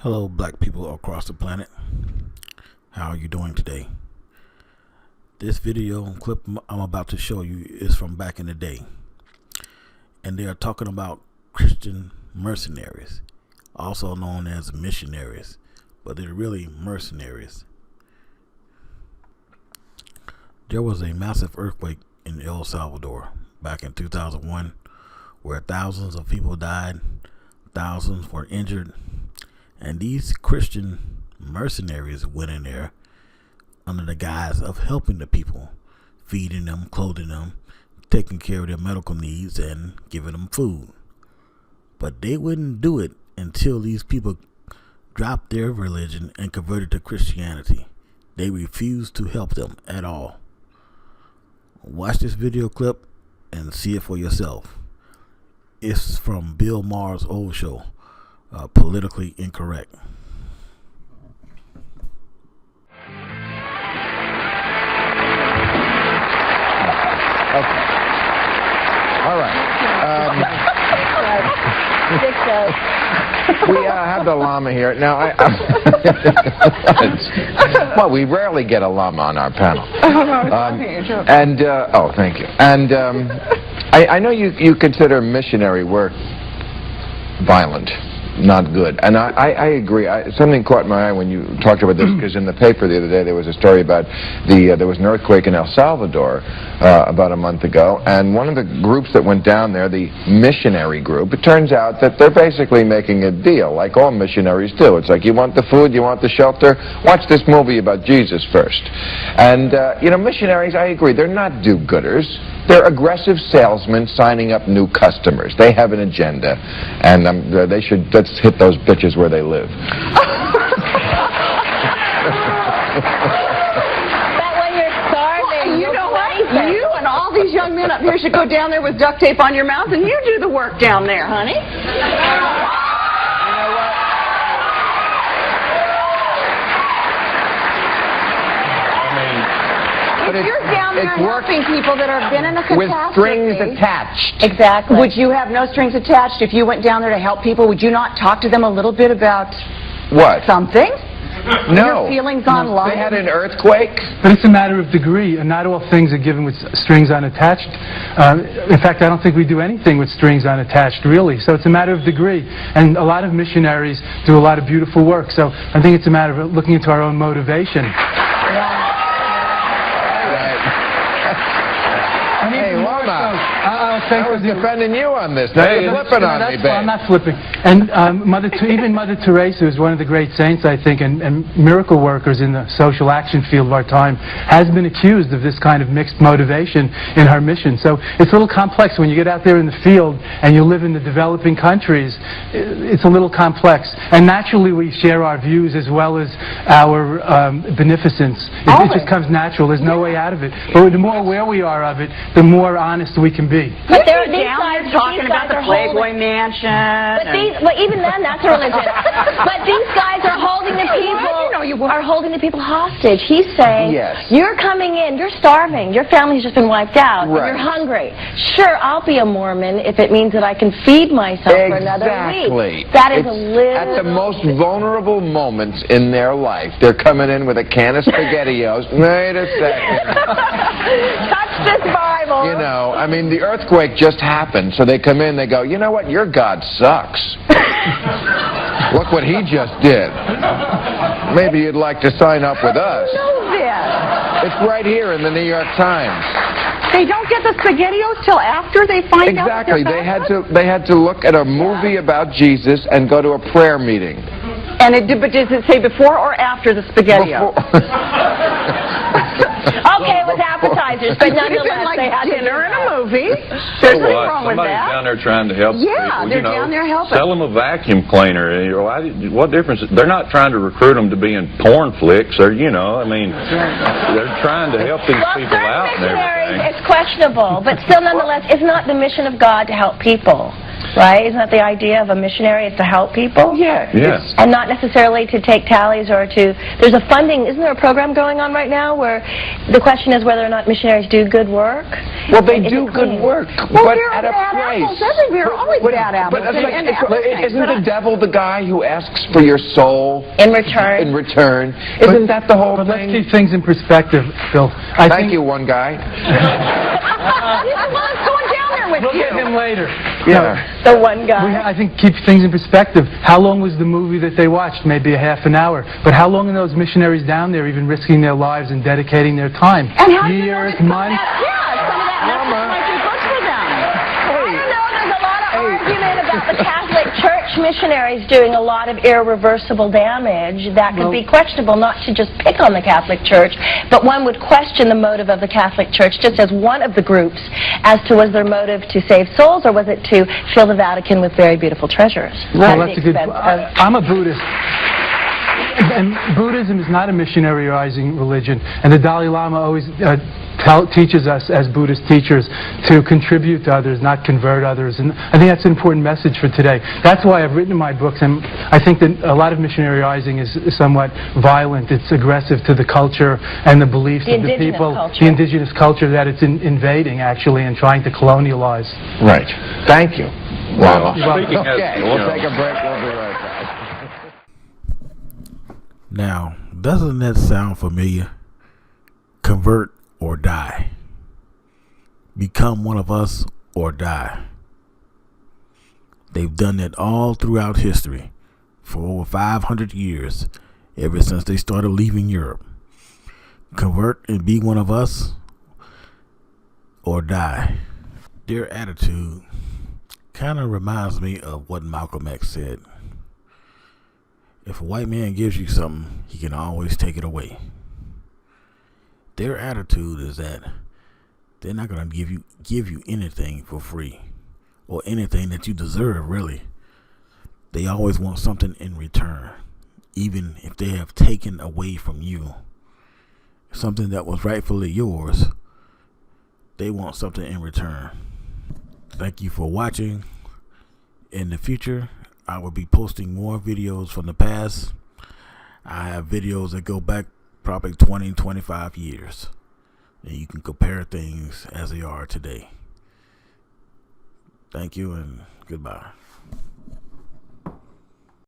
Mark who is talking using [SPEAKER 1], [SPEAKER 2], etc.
[SPEAKER 1] Hello, black people across the planet. How are you doing today? This video clip I'm about to show you is from back in the day, and they are talking about Christian mercenaries, also known as missionaries, but they're really mercenaries. There was a massive earthquake in El Salvador back in 2001 where thousands of people died, thousands were injured, and these Christian mercenaries went in there under the guise of helping the people, feeding them, clothing them, taking care of their medical needs, and giving them food. But they wouldn't do it until these people dropped their religion and converted to Christianity. They refused to help them at all. Watch this video clip and see it for yourself. It's from Bill Maher's old show, Politically Incorrect.
[SPEAKER 2] Okay. All right. We have the llama here. Now, well, we rarely get a llama on our panel. Oh, thank you. And I know you consider missionary work violent, not good. And I agree. Something caught my eye when you talked about this, because in the paper the other day there was a story about there was an earthquake in El Salvador about a month ago, and one of the groups that went down there, the missionary group, it turns out that they're basically making a deal, like all missionaries do. It's like, you want the food, you want the shelter, watch this movie about Jesus first. And, you know, missionaries, I agree, they're not do-gooders. They're aggressive salesmen signing up new customers. They have an agenda, and let's hit those bitches where they live.
[SPEAKER 3] But when you're starving,
[SPEAKER 4] you know what? You and all these young men up here should go down there with duct tape on your mouth, and you do the work down there, honey. If you're down there helping people that have been in a catastrophe...
[SPEAKER 2] With strings attached.
[SPEAKER 4] Exactly. Would you have no strings attached if you went down there to help people? Would you not talk to them a little bit about...
[SPEAKER 2] What?
[SPEAKER 4] Something?
[SPEAKER 2] No.
[SPEAKER 4] Your feelings on life?
[SPEAKER 2] They had an earthquake?
[SPEAKER 5] But it's a matter of degree, and not all things are given with strings unattached. In fact, I don't think we do anything with strings unattached, really. So it's a matter of degree. And a lot of missionaries do a lot of beautiful work. So I think it's a matter of looking into our own motivation.
[SPEAKER 2] Hey, Lama, I was defending you on this. Now you're flipping on me, babe.
[SPEAKER 5] I'm not flipping. And even Mother Teresa, who's one of the great saints, I think, and miracle workers in the social action field of our time, has been accused of this kind of mixed motivation in her mission. So it's a little complex when you get out there in the field and you live in the developing countries. It's a little complex. And naturally we share our views as well as our beneficence. It just comes natural. There's no way out of it. But the more aware we are of it, the more honest we can be.
[SPEAKER 4] But they're down there talking about the Playboy Mansion.
[SPEAKER 3] But even then, that's a religion. But these guys are holding the people hostage. He's saying,
[SPEAKER 2] yes,
[SPEAKER 3] you're coming in, you're starving, your family's just been wiped out,
[SPEAKER 2] right,
[SPEAKER 3] you're hungry. Sure, I'll be a Mormon if it means that I can feed myself for another week. That is
[SPEAKER 2] at the most vulnerable moments in their life. They're coming in with a can of SpaghettiOs. Wait a second.
[SPEAKER 4] Touch this Bible.
[SPEAKER 2] You know, I mean, the earthquake just happened, so they come in, they go, you know what, your God sucks. Look what he just did. Maybe you'd like to sign up with us. It's right here in the New York Times.
[SPEAKER 4] They don't get the SpaghettiOs till after they find out.
[SPEAKER 2] Exactly. They had to look at a movie about Jesus and go to a prayer meeting.
[SPEAKER 4] And but does it say before or after the SpaghettiOs?
[SPEAKER 3] Okay, it was appetizers, but nonetheless, they had
[SPEAKER 4] dinner and a movie. There's nothing wrong with
[SPEAKER 6] Somebody's
[SPEAKER 4] that.
[SPEAKER 6] down there trying to help people.
[SPEAKER 4] They're down there helping.
[SPEAKER 6] Sell them a vacuum cleaner. What difference? They're not trying to recruit them to be in porn flicks, or they're trying to help these people out and everything.
[SPEAKER 3] It's questionable, but still, nonetheless, it's not the mission of God to help people. right? Isn't that the idea of a missionary? It's to help people?
[SPEAKER 2] Yeah.
[SPEAKER 6] Yes.
[SPEAKER 3] And not necessarily to take tallies or to... There's a funding... Isn't there a program going on right now where the question is whether or not missionaries do good work?
[SPEAKER 2] Well, they
[SPEAKER 3] And is
[SPEAKER 2] do
[SPEAKER 3] it
[SPEAKER 2] good
[SPEAKER 3] clean?
[SPEAKER 2] work,
[SPEAKER 4] Well,
[SPEAKER 2] but
[SPEAKER 4] there are
[SPEAKER 2] at a
[SPEAKER 4] bad
[SPEAKER 2] price.
[SPEAKER 4] apples everywhere. Always bad apples.
[SPEAKER 2] But
[SPEAKER 4] And
[SPEAKER 2] isn't the devil the guy who asks for your soul
[SPEAKER 3] In return.
[SPEAKER 2] in return? Isn't that the whole
[SPEAKER 5] But let's
[SPEAKER 2] thing?
[SPEAKER 5] keep things in perspective, Phil.
[SPEAKER 2] Thank you, one guy.
[SPEAKER 4] well, it's going down there with
[SPEAKER 5] We'll
[SPEAKER 4] you.
[SPEAKER 5] get him later.
[SPEAKER 2] Yeah.
[SPEAKER 3] The one guy.
[SPEAKER 5] I think keep things in perspective. How long was the movie that they watched? Maybe a half an hour. But how long are those missionaries down there even risking their lives and dedicating their time?
[SPEAKER 4] And how do you know
[SPEAKER 5] Years,
[SPEAKER 4] that some of
[SPEAKER 5] months?
[SPEAKER 4] that, some of that message might be good for them?
[SPEAKER 3] I don't know, there's a lot of argument about the Catholic Church missionaries doing a lot of irreversible damage. That could be questionable, not to just pick on the Catholic Church, but one would question the motive of the Catholic Church just as one of the groups as to was their motive to save souls or was it to fill the Vatican with very beautiful treasures?
[SPEAKER 5] Well, that's a good... I'm a Buddhist. And Buddhism is not a missionaryizing religion. And the Dalai Lama always teaches us as Buddhist teachers to contribute to others, not convert others. And I think that's an important message for today. That's why I've written my books. And I think that a lot of missionaryizing is somewhat violent. It's aggressive to the culture and the beliefs of the people. The indigenous culture that it's invading, actually, and trying to colonialize.
[SPEAKER 2] Right. Thank you.
[SPEAKER 6] Well,
[SPEAKER 2] Okay,
[SPEAKER 6] speaking as,
[SPEAKER 2] we'll take a break. We'll be right back.
[SPEAKER 1] Now, doesn't that sound familiar? Convert or die. Become one of us or die. They've done it all throughout history for over 500 years, ever since they started leaving Europe. Convert and be one of us or die. Their attitude kind of reminds me of what Malcolm X said. If a white man gives you something, he can always take it away. Their attitude is that they're not going to give you anything for free or anything that you deserve, really. They always want something in return, even if they have taken away from you something that was rightfully yours. They want something in return. Thank you for watching. In the future, I will be posting more videos from the past. I have videos that go back probably 20, 25 years. And you can compare things as they are today. Thank you and goodbye.